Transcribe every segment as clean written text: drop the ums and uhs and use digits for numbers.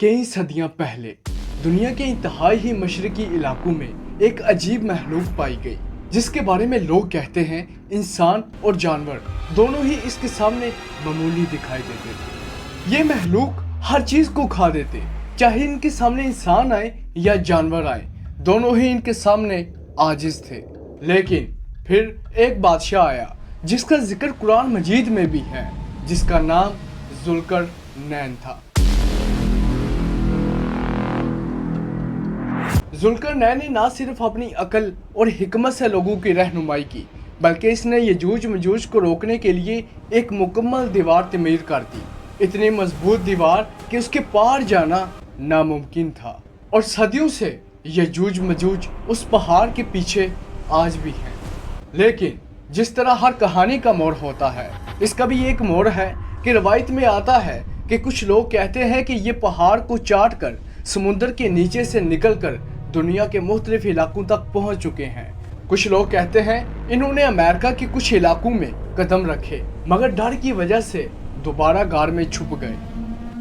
کئی صدیاں پہلے دنیا کے انتہائی ہی مشرقی علاقوں میں ایک عجیب مخلوق پائی گئی جس کے بارے میں لوگ کہتے ہیں انسان اور جانور دونوں ہی اس کے سامنے معمولی دکھائی دیتے تھے۔ یہ مخلوق ہر چیز کو کھا دیتے، چاہے ان کے سامنے انسان آئے یا جانور آئے، دونوں ہی ان کے سامنے عاجز تھے۔ لیکن پھر ایک بادشاہ آیا جس کا ذکر قرآن مجید میں بھی ہے، جس کا نام ذوالقرنین تھا۔ ذوالقرنین نے نہ صرف اپنی عقل اور حکمت سے لوگوں کی رہنمائی کی، بلکہ اس نے یجوج مجوج کو روکنے کے لیے ایک مکمل دیوار تعمیر کر دی، اتنی مضبوط دیوار کہ اس کے پار جانا ناممکن تھا۔ اور صدیوں سے یجوج مجوج اس پہاڑ کے پیچھے آج بھی ہیں۔ لیکن جس طرح ہر کہانی کا موڑ ہوتا ہے، اس کا بھی ایک موڑ ہے کہ روایت میں آتا ہے کہ کچھ لوگ کہتے ہیں کہ یہ پہاڑ کو چاٹ کر سمندر کے نیچے سے نکل کر دنیا کے مختلف علاقوں تک پہنچ چکے ہیں۔ کچھ لوگ کہتے ہیں انہوں نے امریکہ کے کچھ علاقوں میں قدم رکھے مگر ڈر کی وجہ سے دوبارہ غار میں چھپ گئے۔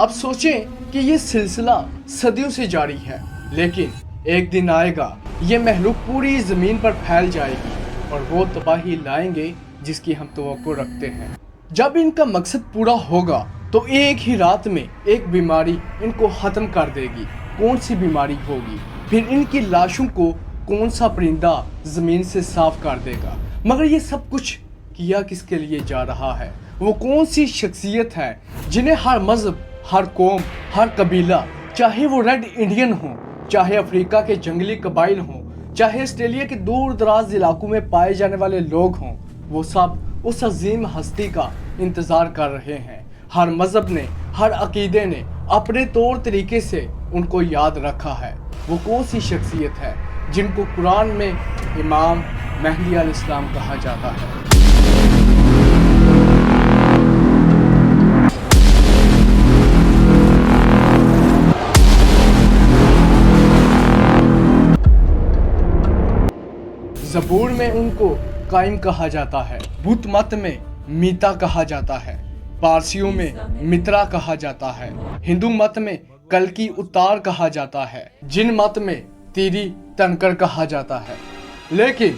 اب سوچیں کہ یہ سلسلہ صدیوں سے جاری ہے، لیکن ایک دن آئے گا یہ مخلوق پوری زمین پر پھیل جائے گی اور وہ تباہی لائیں گے جس کی ہم توقع رکھتے ہیں۔ جب ان کا مقصد پورا ہوگا تو ایک ہی رات میں ایک بیماری ان کو ختم کر دے گی۔ کون سی بیماری ہوگی؟ پھر ان کی لاشوں کو کون سا پرندہ زمین سے صاف کر دے گا؟ مگر یہ سب کچھ کیا کس کے لیے جا رہا ہے؟ وہ کون سی شخصیت ہے جنہیں ہر مذہب، ہر قوم، ہر قبیلہ، چاہے وہ ریڈ انڈین ہوں، چاہے افریقہ کے جنگلی قبائل ہوں، چاہے آسٹریلیا کے دور دراز علاقوں میں پائے جانے والے لوگ ہوں، وہ سب اس عظیم ہستی کا انتظار کر رہے ہیں۔ ہر مذہب نے، ہر عقیدے نے اپنے طور طریقے سے ان کو یاد رکھا ہے۔ وہ کون سی شخصیت ہے جن کو قرآن میں امام مہدی علیہ السلام کہا جاتا ہے؟ زبور میں ان کو قائم کہا جاتا ہے، بدھ مت میں میتا کہا جاتا ہے، پارسیوں میں مترا کہا جاتا ہے، ہندو مت میں کلکی اتار کہا جاتا ہے، جن مت میں تیری تنکر کہا جاتا ہے۔ لیکن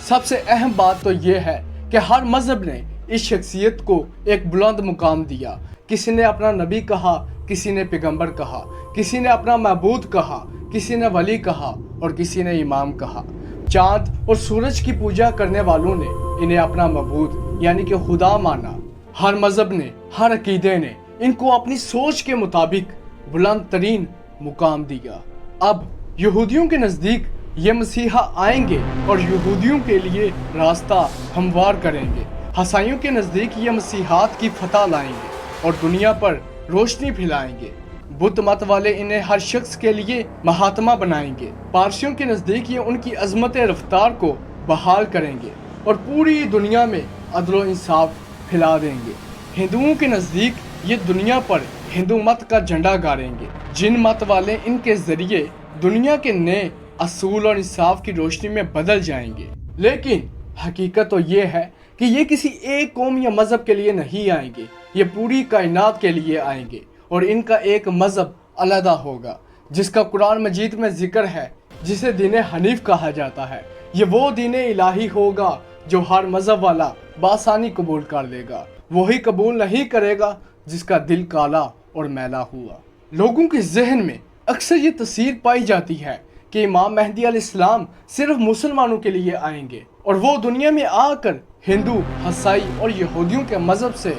سب سے اہم بات تو یہ ہے کہ ہر مذہب نے اس شخصیت کو ایک بلند مقام دیا۔ کسی نے اپنا نبی کہا، کسی نے پیغمبر کہا، کسی نے اپنا معبود کہا، کسی نے ولی کہا اور کسی نے امام کہا۔ چاند اور سورج کی پوجا کرنے والوں نے انہیں اپنا معبود یعنی کہ خدا مانا۔ ہر مذہب نے، ہر عقیدے نے ان کو اپنی سوچ کے مطابق بلند ترین مقام دیا۔ اب یہودیوں کے نزدیک یہ مسیحا آئیں گے اور یہودیوں کے لیے راستہ ہموار کریں گے۔ عیسائیوں کے نزدیک یہ مسیحات کی فتح لائیں گے اور دنیا پر روشنی پھیلائیں گے۔ بدھ مت والے انہیں ہر شخص کے لیے مہاتما بنائیں گے۔ پارسیوں کے نزدیک یہ ان کی عظمت رفتار کو بحال کریں گے اور پوری دنیا میں عدل و انصاف پھیلا دیں گے۔ ہندوؤں کے نزدیک یہ دنیا پر ہندو مت کا جھنڈا گاڑیں گے۔ جن مت والے ان کے ذریعے دنیا کے نئے اصول اور انصاف کی روشنی میں بدل جائیں گے۔ لیکن حقیقت تو یہ ہے کہ یہ کسی ایک قوم یا مذہب کے لیے نہیں آئیں گے، یہ پوری کائنات کے لیے آئیں گے اور ان کا ایک مذہب علیحدہ ہوگا جس کا قرآن مجید میں ذکر ہے، جسے دین حنیف کہا جاتا ہے۔ یہ وہ دین الہی ہوگا جو ہر مذہب والا بآسانی قبول کر لے گا، وہی قبول نہیں کرے گا جس کا دل کالا اور میلا ہوا۔ لوگوں کے ذہن میں اکثر یہ تصویر پائی جاتی ہے کہ امام مہدی علیہ السلام صرف مسلمانوں کے لیے آئیں گے اور وہ دنیا میں آ کر ہندو، عیسائی اور یہودیوں کے مذہب سے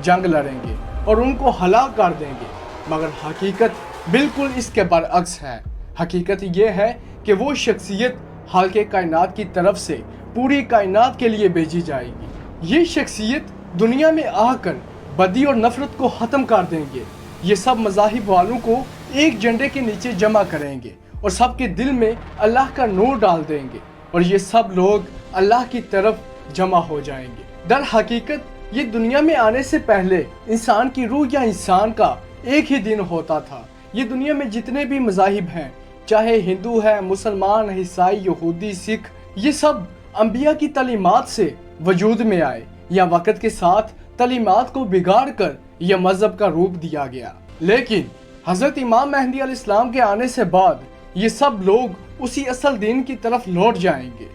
جنگ لڑیں گے اور ان کو ہلاک کر دیں گے۔ مگر حقیقت بالکل اس کے برعکس ہے۔ حقیقت یہ ہے کہ وہ شخصیت خالق کائنات کی طرف سے پوری کائنات کے لیے بھیجی جائے گی۔ یہ شخصیت دنیا میں آ کر بدی اور نفرت کو ختم کر دیں گے۔ یہ سب مذاہب والوں کو ایک جھنڈے کے نیچے جمع کریں گے اور سب کے دل میں اللہ کا نور ڈال دیں گے اور یہ سب لوگ اللہ کی طرف جمع ہو جائیں گے۔ در حقیقت یہ دنیا میں آنے سے پہلے انسان کی روح یا انسان کا ایک ہی دن ہوتا تھا۔ یہ دنیا میں جتنے بھی مذاہب ہیں، چاہے ہندو ہے، مسلمان، عیسائی، یہودی، سکھ، یہ سب انبیاء کی تعلیمات سے وجود میں آئے یا وقت کے ساتھ تعلیمات کو بگاڑ کر یہ مذہب کا روپ دیا گیا۔ لیکن حضرت امام مہدی علیہ السلام کے آنے سے بعد یہ سب لوگ اسی اصل دین کی طرف لوٹ جائیں گے،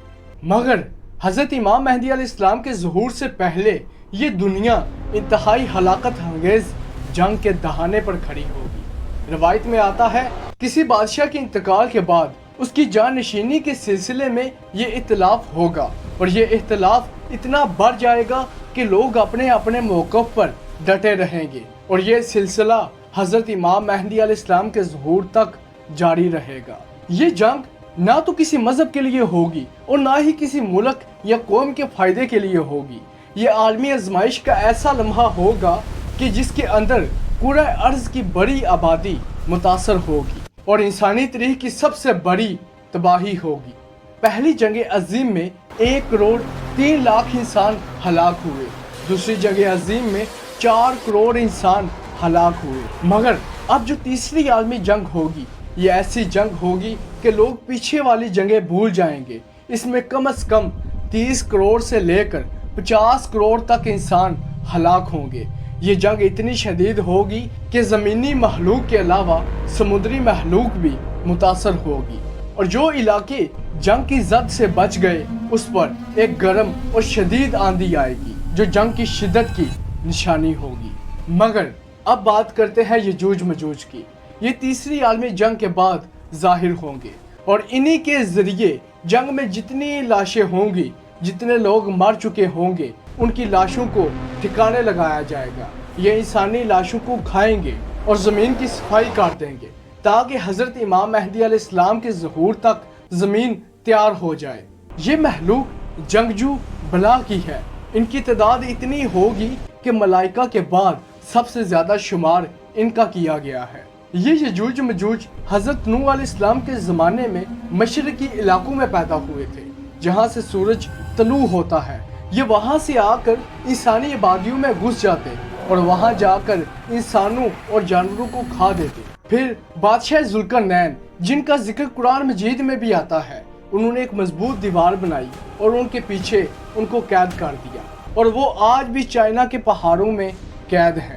مگر حضرت امام مہدی علیہ السلام کے ظہور سے پہلے یہ دنیا انتہائی ہلاکت انگیز جنگ کے دہانے پر کھڑی ہوگی۔ روایت میں آتا ہے کسی بادشاہ کے انتقال کے بعد اس کی جانشینی کے سلسلے میں یہ اختلاف ہوگا، اور یہ اختلاف اتنا بڑھ جائے گا کہ لوگ اپنے اپنے موقف پر ڈٹے رہیں گے، اور یہ سلسلہ حضرت امام مہدی علیہ السلام کے ظہور تک جاری رہے گا۔ یہ جنگ نہ تو کسی مذہب کے لیے ہوگی اور نہ ہی کسی ملک یا قوم کے فائدے کے لیے ہوگی۔ یہ عالمی آزمائش کا ایسا لمحہ ہوگا کہ جس کے اندر پورا ارض کی بڑی آبادی متاثر ہوگی اور انسانی تاریخ کی سب سے بڑی تباہی ہوگی۔ پہلی جنگ عظیم میں 1,03,00,000 انسان ہلاک ہوئے، دوسری جنگ عظیم میں 4 کروڑ انسان ہلاک ہوئے، مگر اب جو تیسری عالمی جنگ ہوگی یہ ایسی جنگ ہوگی کہ لوگ پیچھے والی جنگیں بھول جائیں گے۔ اس میں کم از کم 30 کروڑ سے لے کر 50 کروڑ تک انسان ہلاک ہوں گے۔ یہ جنگ اتنی شدید ہوگی کہ زمینی مخلوق کے علاوہ سمندری مخلوق بھی متاثر ہوگی، اور جو علاقے جنگ کی زد سے بچ گئے اس پر ایک گرم اور شدید آندھی آئے گی جو جنگ کی شدت کی نشانی ہوگی۔ مگر اب بات کرتے ہیں یجوج مجوج کی۔ یہ تیسری عالمی جنگ کے بعد ظاہر ہوں گے، اور انہی کے ذریعے جنگ میں جتنی لاشیں ہوں گی، جتنے لوگ مر چکے ہوں گے، ان کی لاشوں کو ٹھکانے لگایا جائے گا۔ یہ انسانی لاشوں کو کھائیں گے اور زمین کی صفائی کر دیں گے تاکہ حضرت امام مہدی علیہ السلام کے ظہور تک زمین تیار ہو جائے۔ یہ مخلوق جنگجو بلا کی ہے، ان کی تعداد اتنی ہوگی کہ ملائکہ کے بعد سب سے زیادہ شمار ان کا کیا گیا ہے۔ یہ یجوج مجوج حضرت نوح علیہ السلام کے زمانے میں مشرقی علاقوں میں پیدا ہوئے تھے جہاں سے سورج طلوع ہوتا ہے۔ یہ وہاں سے آ کر انسانی آبادیوں میں گھس جاتے اور وہاں جا کر انسانوں اور جانوروں کو کھا دیتے۔ پھر بادشاہ ذوالقرنین، جن کا ذکر قرآن مجید میں بھی آتا ہے، انہوں نے ایک مضبوط دیوار بنائی اور ان کے پیچھے ان کو قید کر دیا، اور وہ آج بھی چائنا کے پہاڑوں میں قید ہیں۔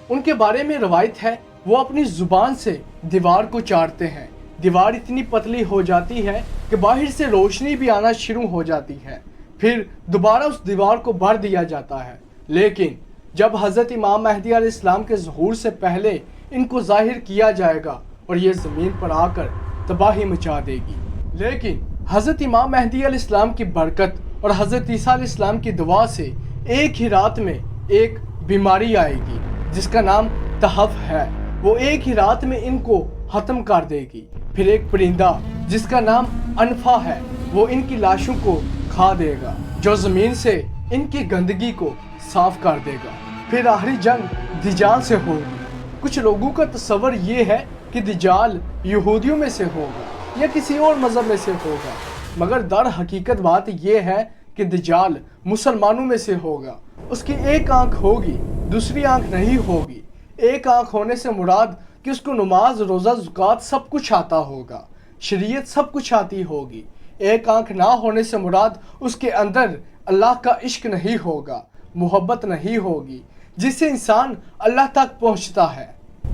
ان کے بارے میں روایت ہے وہ اپنی زبان سے دیوار کو چاٹتے ہیں، دیوار اتنی پتلی ہو جاتی ہے کہ باہر سے روشنی بھی آنا شروع ہو جاتی ہے، پھر دوبارہ اس دیوار کو بھر دیا جاتا ہے۔ لیکن جب حضرت امام مہدی علیہ السلام کے ظہور سے پہلے ان کو ظاہر کیا جائے گا اور یہ زمین پر آ کر تباہی مچا دے گی۔ لیکن حضرت امام مہدی علیہ السلام کی برکت اور حضرت عیسیٰ علیہ السلام کی دعا سے ایک ہی رات میں ایک بیماری آئے گی جس کا نام تحف ہے، وہ ایک ہی رات میں ان کو ختم کر دے گی۔ پھر ایک پرندہ جس کا نام انفا ہے وہ ان کی لاشوں کو کھا دے گا جو زمین سے ان کی گندگی کو صاف کر دے گا۔ پھر آخری جنگ دجال سے ہوگی۔ کچھ لوگوں کا تصور یہ ہے کہ دجال یہودیوں میں سے ہوگا یا کسی اور مذہب میں سے ہوگا، مگر در حقیقت بات یہ ہے کہ دجال مسلمانوں میں سے ہوگا۔ اس کی ایک آنکھ ہوگی، دوسری آنکھ نہیں ہوگی۔ ایک آنکھ ہونے سے مراد کہ اس کو نماز، روزہ، زکوٰۃ سب کچھ آتا ہوگا، شریعت سب کچھ آتی ہوگی۔ ایک آنکھ نہ ہونے سے مراد اس کے اندر اللہ کا عشق نہیں ہوگا، محبت نہیں ہوگی جس سے انسان اللہ تک پہنچتا ہے۔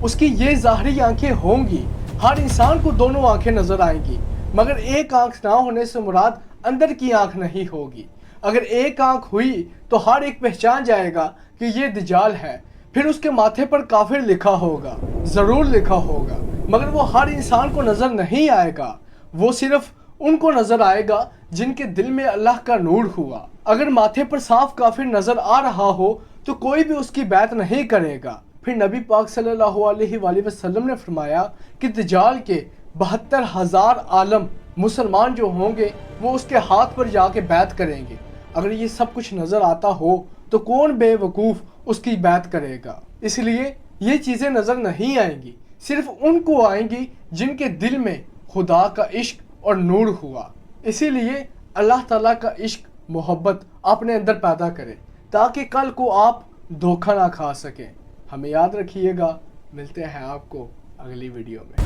اس کی یہ ظاہری آنکھیں ہوں گی، ہر انسان کو دونوں آنکھیں نظر آئیں گی، مگر ایک آنکھ نہ ہونے سے مراد اندر کی آنکھ نہیں ہوگی۔ اگر ایک آنکھ ہوئی تو ہر ایک پہچان جائے گا کہ یہ دجال ہے۔ پھر اس کے ماتھے پر کافر لکھا ہوگا، ضرور لکھا ہوگا، مگر وہ ہر انسان کو نظر نہیں آئے گا، وہ صرف ان کو نظر آئے گا جن کے دل میں اللہ کا نور ہوا۔ اگر ماتھے پر صاف کافر نظر آ رہا ہو تو کوئی بھی اس کی بیعت نہیں کرے گا۔ پھر نبی پاک صلی اللہ علیہ وآلہ وسلم نے فرمایا کہ دجال کے 72,000 عالم مسلمان جو ہوں گے وہ اس کے ہاتھ پر جا کے بیعت کریں گے۔ اگر یہ سب کچھ نظر آتا ہو تو کون بے وقوف اس کی بیعت کرے گا؟ اس لیے یہ چیزیں نظر نہیں آئیں گی، صرف ان کو آئیں گی جن کے دل میں خدا کا عشق اور نور ہوا۔ اسی لیے اللہ تعالیٰ کا عشق، محبت اپنے اندر پیدا کرے تاکہ کل کو آپ دھوکہ نہ کھا سکیں۔ ہمیں یاد رکھیے گا، ملتے ہیں آپ کو اگلی ویڈیو میں۔